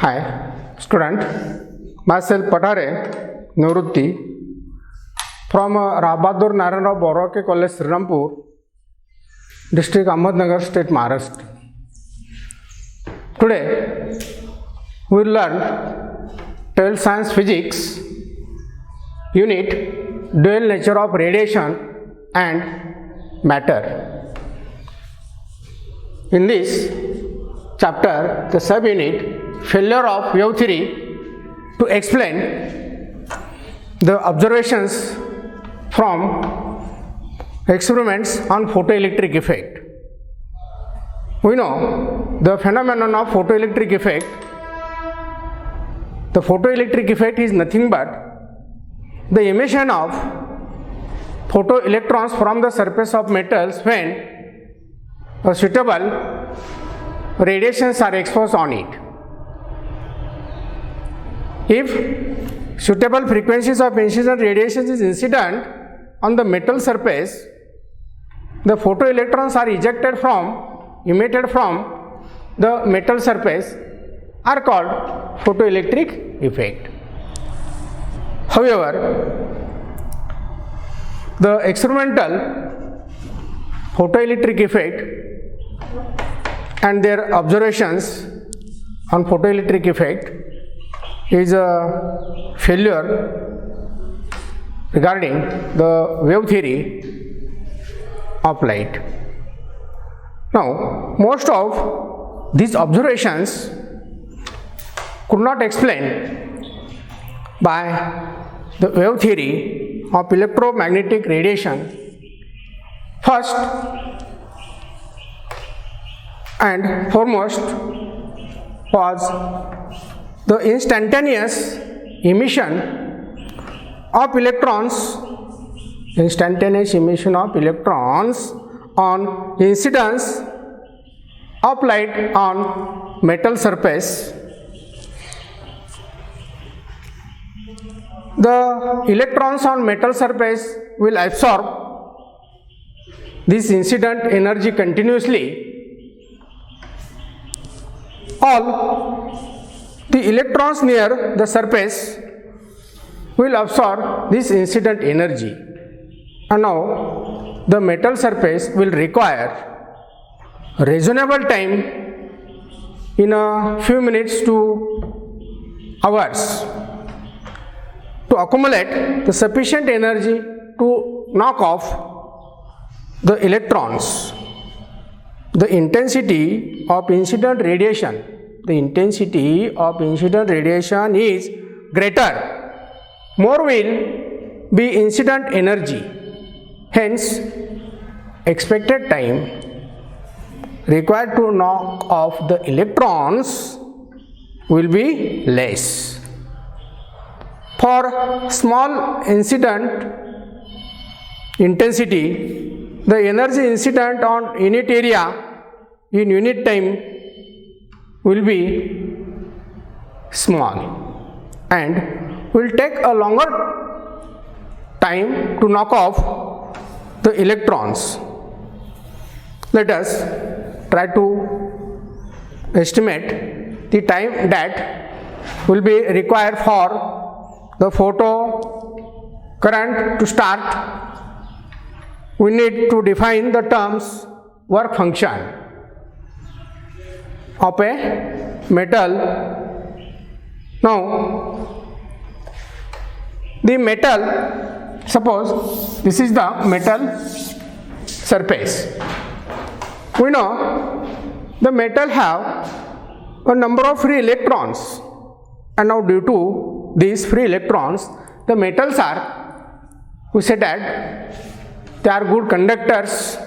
Hi, student. Myself Patare Nivrutti from Rabadur Naranrao Boraque College, Srirampur, District Ahmednagar, State, Maharashtra. Today we will learn 12th Science Physics Unit Dual Nature of Radiation and Matter. In this chapter, the subunit Failure of Wave Theory, to explain the observations from experiments on photoelectric effect. We know the phenomenon of photoelectric effect. The photoelectric effect is nothing but the emission of photoelectrons from the surface of metals when a suitable radiations are exposed on it. If suitable frequencies of incident radiation is incident on the metal surface, the photoelectrons are emitted from the metal surface are called photoelectric effect. However, the experimental photoelectric effect and their observations on photoelectric effect is a failure regarding the wave theory of light. Now, most of these observations could not explain by the wave theory of electromagnetic radiation. First and foremost was the instantaneous emission of electrons on incidence of light on metal surface. The electrons on metal surface will absorb this incident energy continuously. All the electrons near the surface will absorb this incident energy, and now the metal surface will require reasonable time in a few minutes to hours to accumulate the sufficient energy to knock off the electrons. The intensity of incident radiation is greater, more will be incident energy, hence expected time required to knock off the electrons will be less. For small incident intensity, the energy incident on unit area in unit time will be small and will take a longer time to knock off the electrons. Let us try to estimate the time that will be required for the photo current to start. We need to define the terms work function of a metal. Now, the metal, suppose this is the metal surface. We know the metal have a number of free electrons, and now due to these free electrons, the metals are, we said that they are good conductors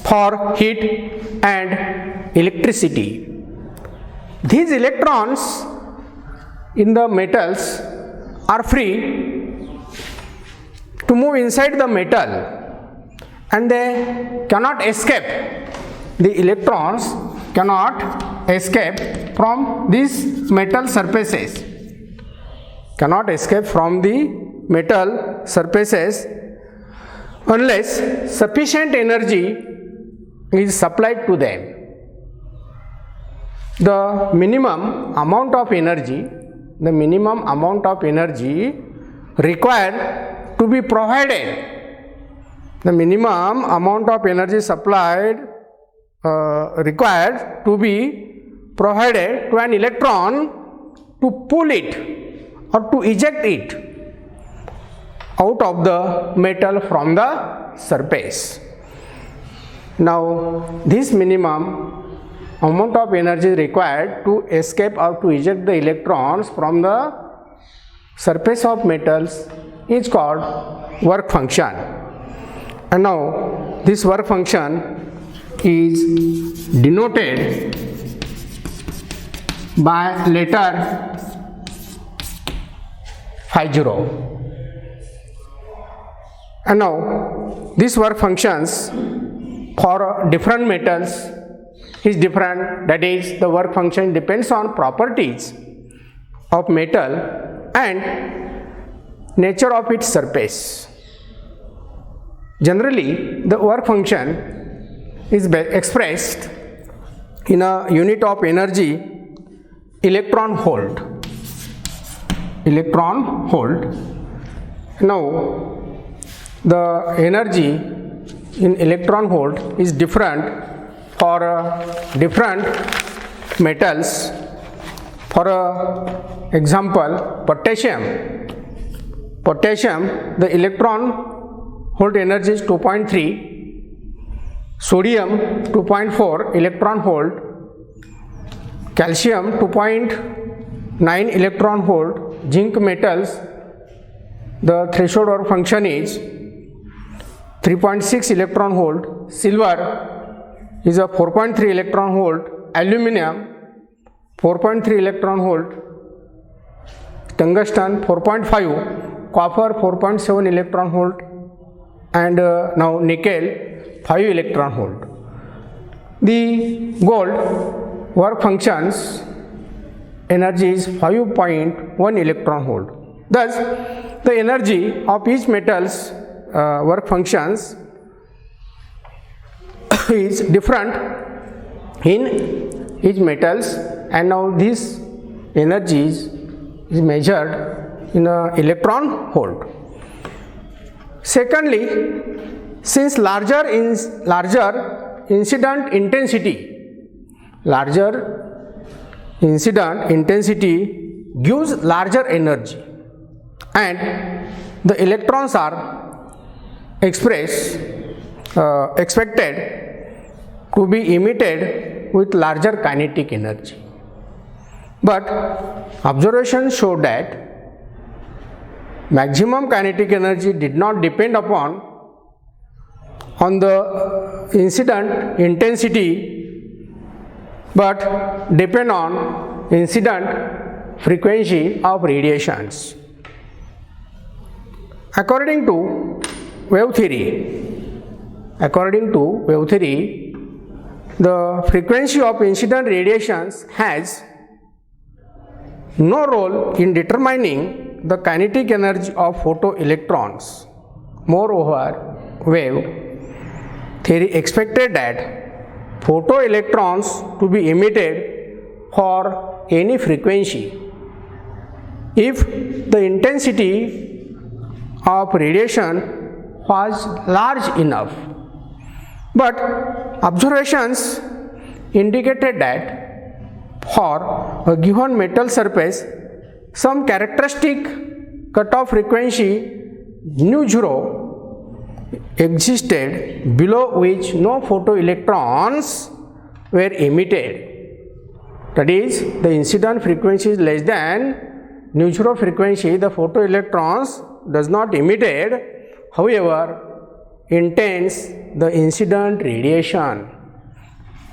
for heat and electricity. These electrons in the metals are free to move inside the metal, and they cannot escape. The electrons cannot escape from these metal surfaces, unless sufficient energy is supplied to them. the minimum amount of energy required to be provided, the minimum amount of energy supplied required to be provided to an electron to pull it or to eject it out of the metal from the surface. Now, this minimum amount of energy required to escape or to eject the electrons from the surface of metals is called work function. And now, this work function is denoted by letter phi0. And now, these work functions for different metals is different, that is, the work function depends on properties of metal and nature of its surface. Generally, the work function is expressed in a unit of energy, electron volt. Now, the energy in electron volt is different for different metals. For example, potassium, the electron volt energy is 2.3, sodium 2.4 electron volt, calcium 2.9 electron volt, zinc metals, the threshold work function is 3.6 electron volt, silver is a 4.3 electron volt, aluminum 4.3 electron volt, tungsten 4.5, copper 4.7 electron volt, and now nickel 5 electron volt. The gold work functions energy is 5.1 electron volt. Thus, the energy of each metal's work functions is different in each metals, and now this energy is measured in electron volt. Secondly, since larger incident intensity gives larger energy, and the electrons are expected to be emitted with larger kinetic energy. But observations show that maximum kinetic energy did not depend on the incident intensity, but depend on incident frequency of radiations. According to wave theory, the frequency of incident radiations has no role in determining the kinetic energy of photoelectrons. Moreover, wave theory expected that photoelectrons to be emitted for any frequency if the intensity of radiation was large enough. But observations indicated that for a given metal surface, some characteristic cutoff frequency nu0 existed below which no photoelectrons were emitted. That is, the incident frequency is less than nu0 frequency, the photoelectrons does not emitted, however intense the incident radiation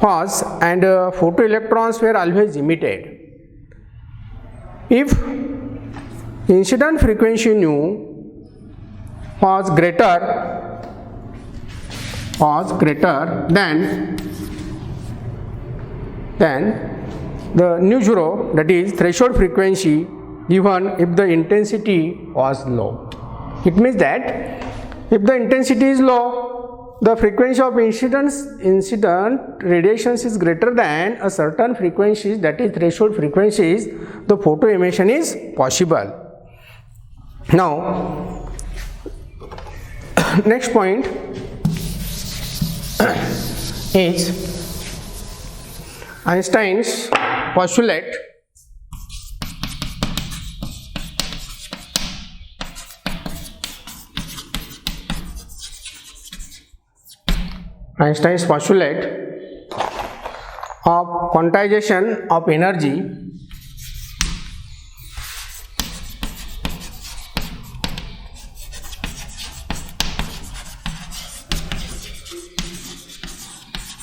was, and photoelectrons were always emitted. If incident frequency nu was greater than the nu0, that is threshold frequency, even if the intensity was low. It means that if the intensity is low, the frequency of incident radiations is greater than a certain frequency, that is threshold frequencies, the photo emission is possible. Now, next point is Einstein's postulate of quantization of energy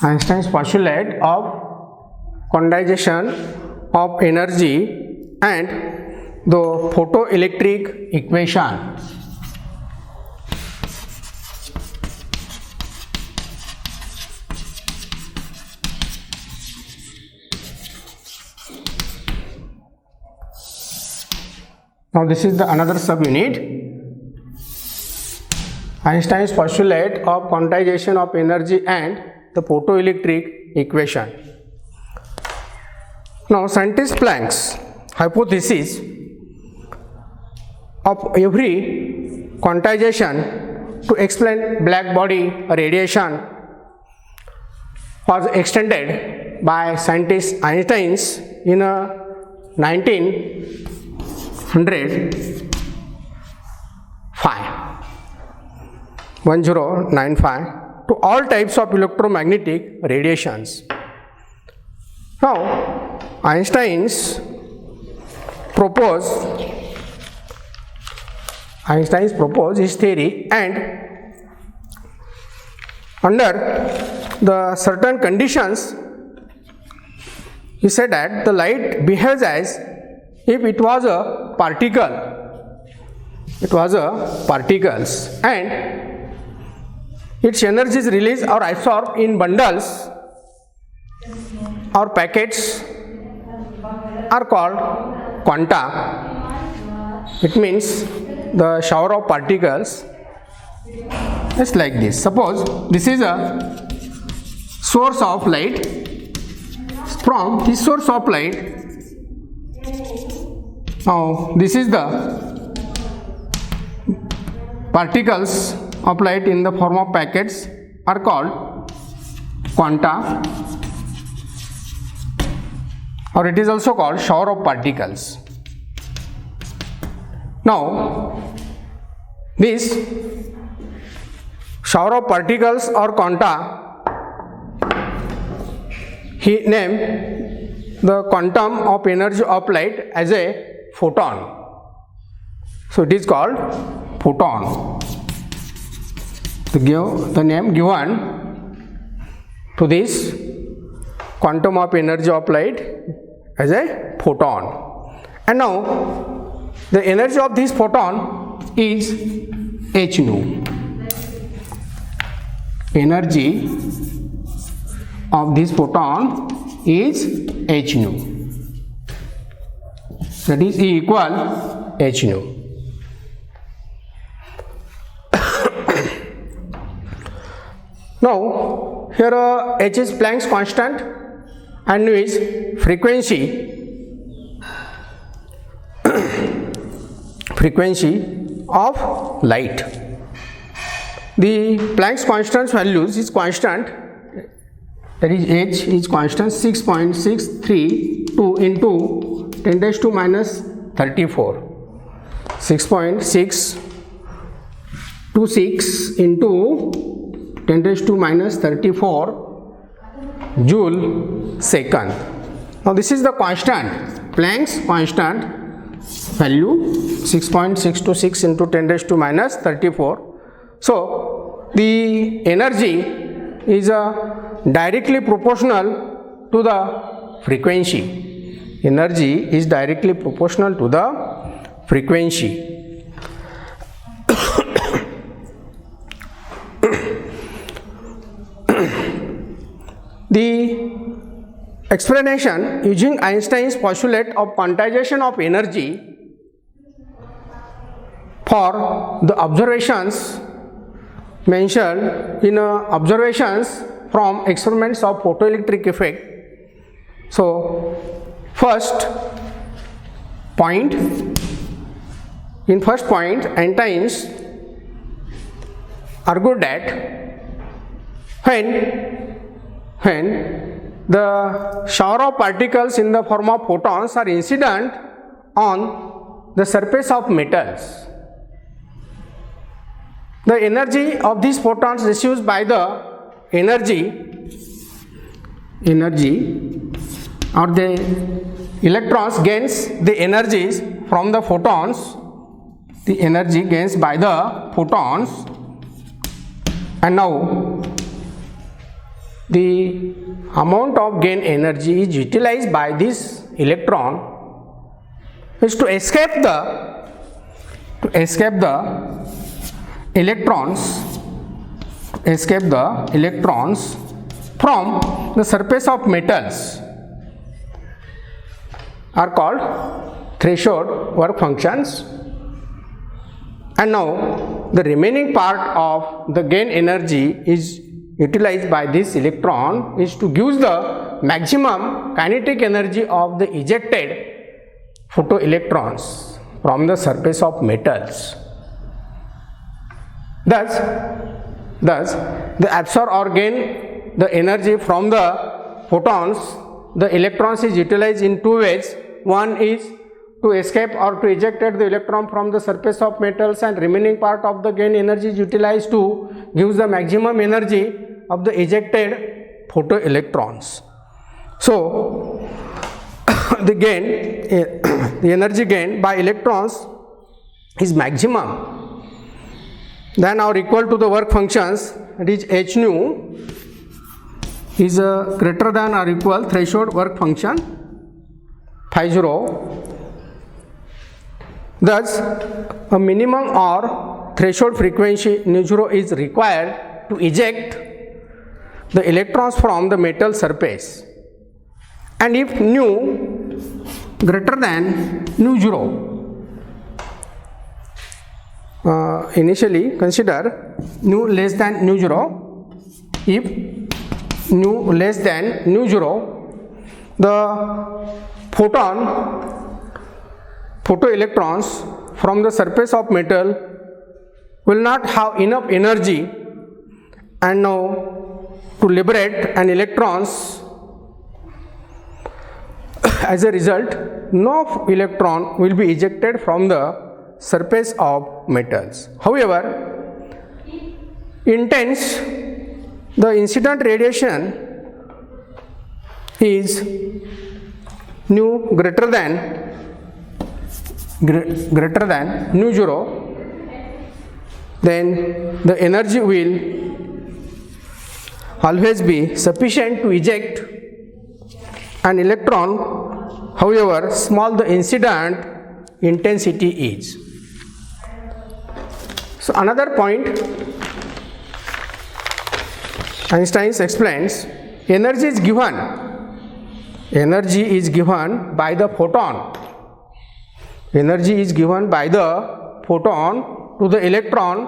Einstein's postulate of quantization of energy and the photoelectric equation. Now this is the another subunit. Einstein's postulate of quantization of energy and the photoelectric equation. Now scientist Planck's hypothesis of every quantization to explain black body radiation was extended by scientist Einstein in 1095 to all types of electromagnetic radiations. Now, Einstein's proposed his theory, and under the certain conditions, he said that the light behaves as if it was a particle. And its energy is released or absorbed in bundles or packets are called quanta. It means the shower of particles is like this. Suppose this is a source of light. From this source of light, now this is the particles of light in the form of packets are called quanta, or it is also called shower of particles. Now, this shower of particles or quanta, he named the quantum of energy of light as a photon. So it is called photon. The name given to this quantum of energy of light as a photon. And now the energy of this photon is h nu. Energy of this photon is h nu. That is E equal h nu. Now, here h is Planck's constant and nu is frequency of light. The Planck's constant values is constant, that is h is constant 6.632 into 10 raised to minus 34. 6.626 into 10 raised to minus 34 joule second. Now this is the constant, Planck's constant value 6.626 into 10 raised to minus 34. So the energy is directly proportional to the frequency. Energy is directly proportional to the frequency. The explanation using Einstein's postulate of quantization of energy for the observations mentioned in observations from experiments of photoelectric effect. So, first point, in first point, Einstein's argued that when the shower of particles in the form of photons are incident on the surface of metals, the energy of these photons received by the energy or the electrons gains the energies from the photons, the energy gains by the photons, and now the amount of gain energy is utilized by this electron is to escape the electrons from the surface of metals, are called threshold work functions. And now the remaining part of the gain energy is utilized by this electron is to give the maximum kinetic energy of the ejected photoelectrons from the surface of metals. Thus the absorb or gain the energy from the photons, the electrons is utilized in two ways. One is to escape or to eject the electron from the surface of metals, and remaining part of the gain energy is utilized to give the maximum energy of the ejected photoelectrons. So the energy gained by electrons is maximum than or equal to the work functions, that is h nu is greater than or equal threshold work function phi 0. Thus a minimum or threshold frequency nu 0 is required to eject the electrons from the metal surface, and if nu greater than nu 0, initially consider nu less than nu 0. If nu less than nu 0, the photoelectrons from the surface of metal will not have enough energy, and now to liberate an electrons. As a result, no electron will be ejected from the surface of metals. However, intense the incident radiation is nu greater than nu 0, then the energy will always be sufficient to eject an electron, however small the incident intensity is. So another point, Einstein explains, energy is given by the photon. Energy is given by the photon to the electron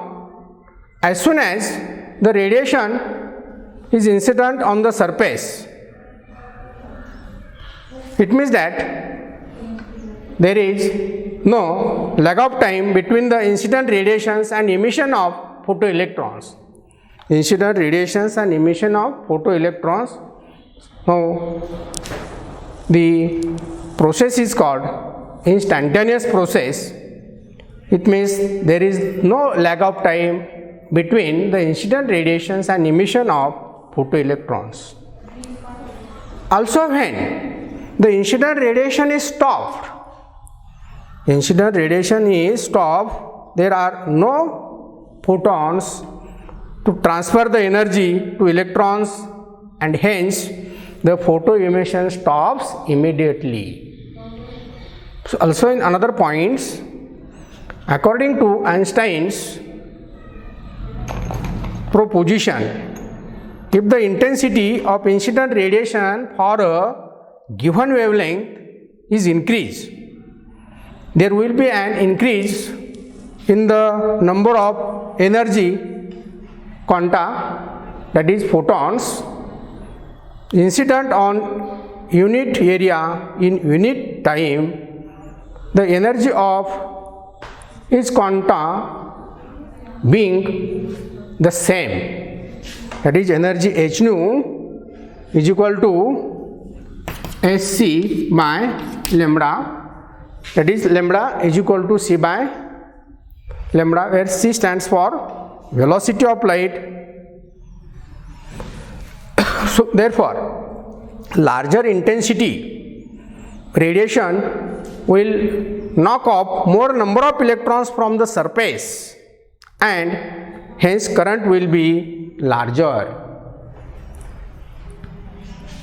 as soon as the radiation is incident on the surface. It means that there is no lag of time between the incident radiations and emission of photoelectrons. Incident radiations and emission of photoelectrons. Now, the process is called instantaneous process. It means there is no lag of time between the incident radiations and emission of photoelectrons. Also, when the incident radiation is stopped, there are no photons to transfer the energy to electrons, and hence the photo emission stops immediately. So also in another points, according to Einstein's proposition, if the intensity of incident radiation for a given wavelength is increased, there will be an increase in the number of energy quanta, that is photons, incident on unit area in unit time, the energy of each quanta being the same, that is energy h nu is equal to Sc by lambda, that is lambda is equal to c by lambda, where c stands for velocity of light. So therefore larger intensity radiation will knock off more number of electrons from the surface and hence current will be larger,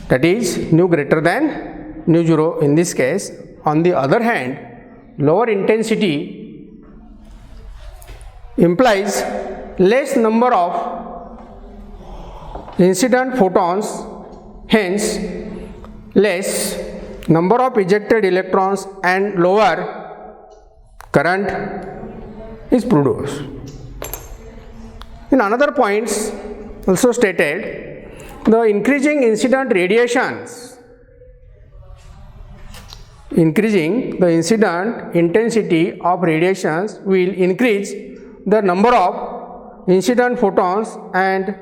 that is nu greater than nu zero in this case. On the other hand, lower intensity implies less number of incident photons, hence less number of ejected electrons and lower current is produced. In another points also stated, the increasing incident radiations, increasing the incident intensity of radiations will increase the number of incident photons and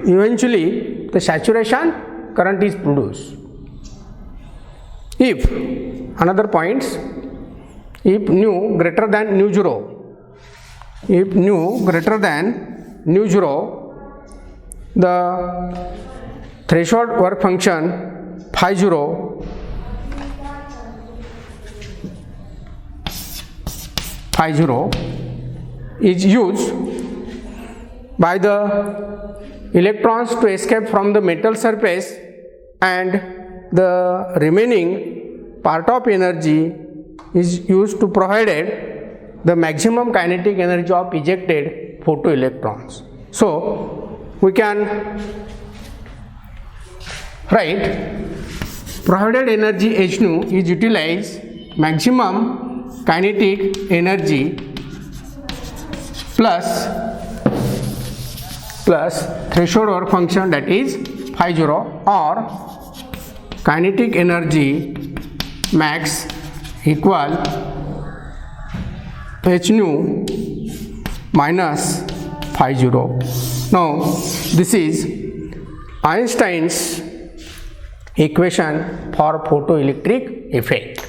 eventually the saturation current is produced. If another points, if nu greater than nu zero, if nu greater than nu zero, the threshold work function phi 0 is used by the electrons to escape from the metal surface, and the remaining part of energy is used to provide the maximum kinetic energy of ejected photoelectrons. So we can write provided energy h nu is utilize maximum kinetic energy plus threshold work function, that is phi 0, or kinetic energy max equal h nu minus phi 0. Now this is Einstein's equation for photoelectric effect.